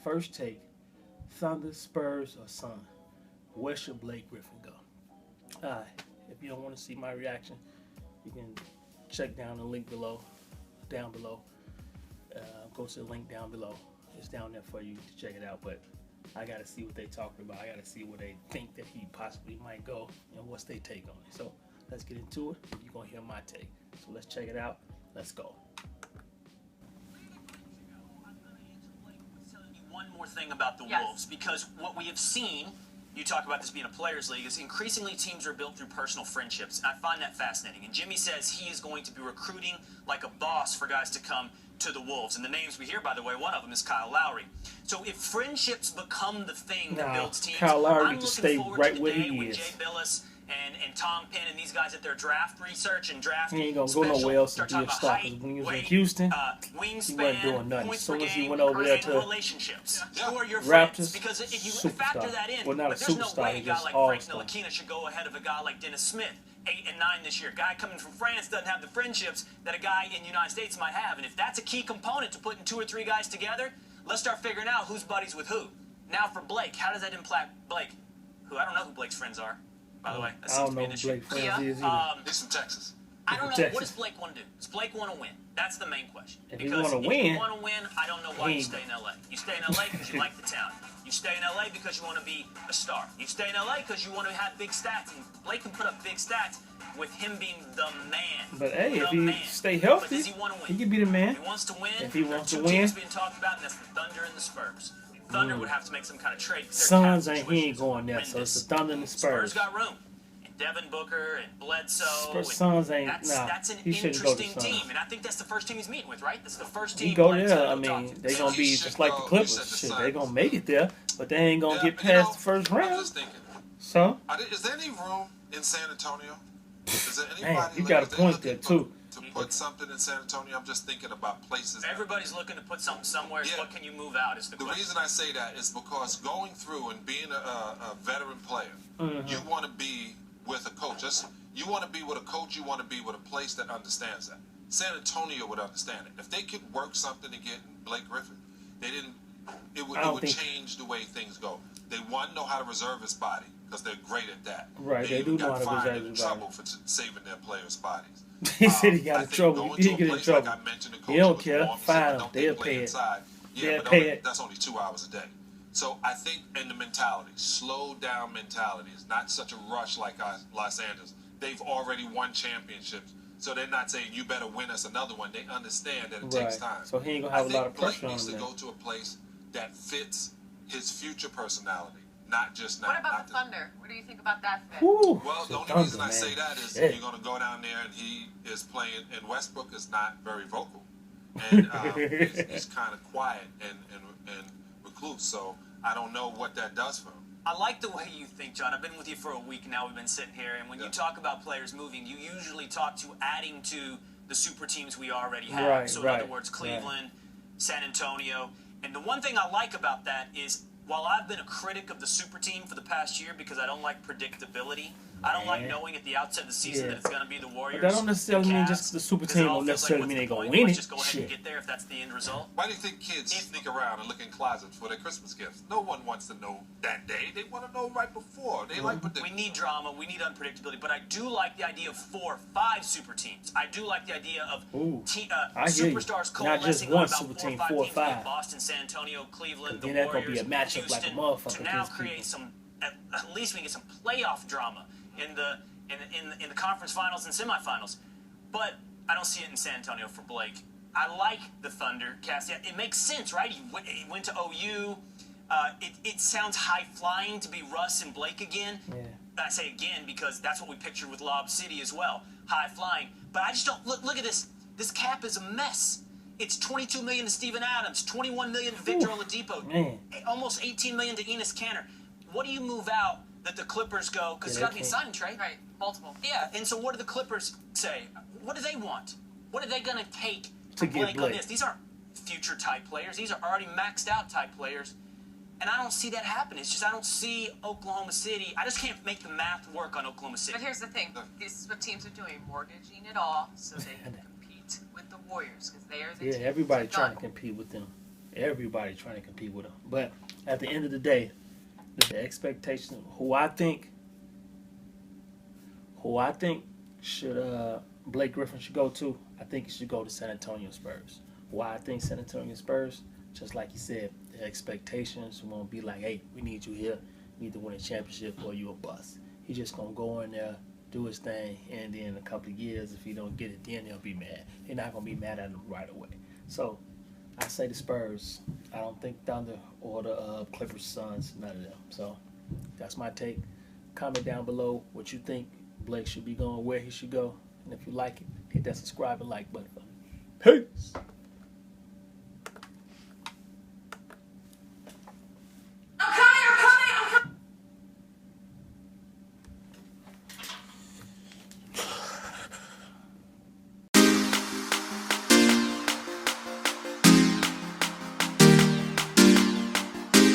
First take: Thunder, Spurs, or Sun. Where should Blake Griffin go? Alright, if you don't want to see my reaction, you can check down the link below, down below. Go to the link down below. It's down there for you to check it out. But I got to see what they talking about. I got to see where they think that he possibly might go and what's their take on it. So let's get into it. You're going to hear my take. So let's check it out. Let's go. One more thing about the Wolves, because what we have seen, you talk about this being a players' league, is increasingly teams are built through personal friendships. I find that fascinating. And Jimmy says he is going to be recruiting like a boss for guys to come to the Wolves. And the names we hear, by the way, one of them is Kyle Lowry. So if friendships become the thing that builds teams, Kyle Lowry I'm to looking stay forward right to the where day he when is. Jay Billis and Tom Penn and these guys at their draft research and draft He ain't gonna go nowhere else and be a star. height, When he was in weight, Houston, he wingspan, wasn't doing nothing. As points soon per as he game, went over there and to relationships. Who are your Raptors, friends? Because if you superstar. factor that in, Well, not a but there's no superstar, way a he's guy just like Frank all-star. Ntilikina should go ahead of a guy like Dennis Smith, 8 and 9 this year. Guy coming from France doesn't have the friendships that a guy in the United States might have. And if that's a key component to putting 2 or 3 guys together, let's start figuring out who's buddies with who. Now for Blake, how does that impact Blake? Who I don't know who Blake's friends are, by the way. That I seems don't to know be an who issue. Blake's friends is either. He's from Texas. I don't know. Texas. What does Blake want to do? Does Blake want to win? That's the main question. If he Because wanna if win, you want to win, I don't know why you stay in LA. You stay in LA because you like the town. You stay in LA because you want to be a star. You stay in LA because you want to have big stats. And Blake can put up big stats with him being the man. But hey, the if he man. stay But healthy, does he want to win? he can be the man. If he wants to win, If he wants there to are 2 win. teams being talked about, and that's the Thunder and the Spurs. Thunder would have to make some kind of trade. Suns ain't he ain't going there, so it's the Thunder and the Spurs Spurs. got room. And Devin Booker and Bledsoe. Suns ain't That's an he shouldn't go to interesting Suns. team, and I think that's the first team he's meeting with, right? That's the first team. He go Blake's there. gonna I go mean, talk to. they gonna be just like the He said Clippers. the Shit, Suns. they gonna make it there, but they ain't gonna get but past the first I'm round. just thinking, So, is there any room in San Antonio? Is there man, anybody you got a point there too. to put something in San Antonio? I'm just thinking about places. Everybody's looking to put something somewhere. Yeah. What can you move out? Is the The question. reason I say that is because going through and being a veteran player, you want to be with a coach. You want to be with a coach. You want to be with a place that understands that. San Antonio would understand it. If they could work something to get Blake Griffin, they didn't. It would change the way things go. They know how to reserve his body because they're great at that. Right, they do know how to got reserve fined in his trouble body. for saving their players' bodies. He said he got I in think trouble. going He to did a get in place trouble. Like I mentioned, the He don't coach care. was warm, he Fine said, him. "Don't They'll play pay it. inside." Yeah, They'll but pay it. that's only 2 hours a day. So I think in the mentality, slow down mentality is not such a rush like Los Angeles. They've already won championships, so they're not saying you better win us another one. They understand that it takes time. So he ain't gonna have a lot of pressure on Blake needs him. to go to a place that fits his future personality, not just now. What about the Thunder? What do you think about that fit? Woo, Well, the only Thunder, reason I say man. that is Shit. you're going to go down there and he is playing, and Westbrook is not very vocal. And he's kind of quiet and recluse, so I don't know what that does for him. I like the way you think, John. I've been with you for a week now. We've been sitting here, and when you talk about players moving, you usually talk to adding to the super teams we already have. Right, so in right, other words, Cleveland, San Antonio. And the one thing I like about that is while I've been a critic of the super team for the past year because I don't like predictability, I don't like knowing at the outset of the season that it's going to be the Warriors. But that don't necessarily the mean Cavs, just the super because team it all don't feels necessarily what's mean the they gonna point? win Let's it. just go ahead Shit. and get there if that's the end result. Why do you think kids sneak around and look in closets for their Christmas gifts? No one wants to know that day. They want to know right before. They like We predictability. need drama. We need unpredictability. But I do like the idea of 4 or 5 super teams. I do like the idea of I hear you. superstars Not just coalescing one on about super 4 team, or 5 4 or teams. We have 5. Boston, San Antonio, Cleveland, the Then that gonna Warriors, be a matchup like a Houston, motherfucker to now against create people. some. At least we can get some playoff drama in the conference finals and semifinals. But I don't see it in San Antonio for Blake. I like the Thunder. Cass, it makes sense, right? He went to OU. It sounds high-flying to be Russ and Blake again. Yeah. I say again because that's what we pictured with Lob City as well, high-flying. But I just don't look at this. This cap is a mess. It's $22 million to Steven Adams, $21 million to Victor Oladipo, almost $18 million to Enes Kanter. What do you move out that the Clippers go? Because it's got to be a signing trade. Right, multiple. Yeah, and so what do the Clippers say? What do they want? What are they going to take To from get Blake on Blake. this? These aren't future type players. These are already maxed out type players. And I don't see that happen. It's just I don't see Oklahoma City. I just can't make the math work on Oklahoma City. But here's the thing. This is what teams are doing. Mortgaging it all so they can compete with the Warriors because they are the team. Yeah, everybody to trying done. to compete with them. Everybody trying to compete with him. But at the end of the day, the expectation, who I think should Blake Griffin should go to, I think he should go to San Antonio Spurs. Why I think San Antonio Spurs, just like you said, the expectations won't be like, hey, we need you here, you need to win a championship or you a bust. He's just gonna go in there, do his thing, and then in a couple of years, if he don't get it, then he'll be mad. They're not gonna be mad at him right away. So I say the Spurs. I don't think Thunder or the Clippers, Suns, none of them. So that's my take. Comment down below what you think Blake should be going, where he should go, and if you like it, hit that subscribe and like button. Peace.